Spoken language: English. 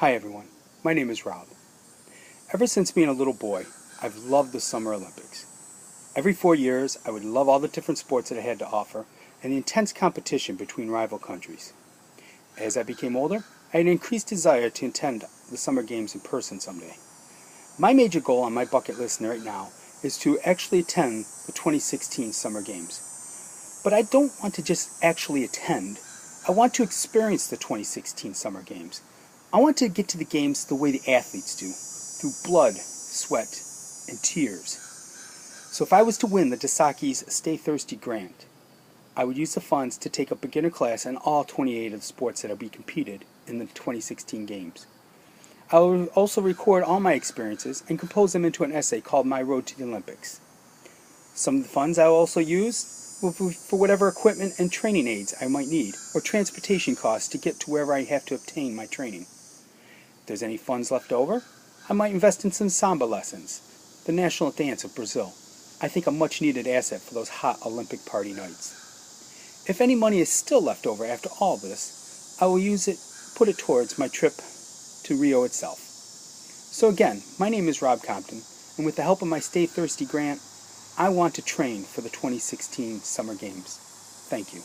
Hi everyone, my name is Rob. Ever since being a little boy, I've loved the Summer Olympics. Every 4 years, I would love all the different sports that it had to offer and the intense competition between rival countries. As I became older, I had an increased desire to attend the Summer Games in person someday. My major goal on my bucket list right now is to actually attend the 2016 Summer Games. But I don't want to just actually attend. I want to experience the 2016 Summer Games. I want to get to the games the way the athletes do, through blood, sweat, and tears. So if I was to win the DeSakis Stay Thirsty grant, I would use the funds to take a beginner class in all 28 of the sports that will be competed in the 2016 Games. I will also record all my experiences and compose them into an essay called My Road to the Olympics. Some of the funds I will also use will be for whatever equipment and training aids I might need, or transportation costs to get to wherever I have to obtain my training. If there's any funds left over, I might invest in some samba lessons, the national dance of Brazil. I think a much needed asset for those hot Olympic party nights. If any money is still left over after all this, I will put it towards my trip to Rio itself. So again, my name is Rob Compton, and with the help of my Stay Thirsty grant, I want to train for the 2016 Summer Games. Thank you.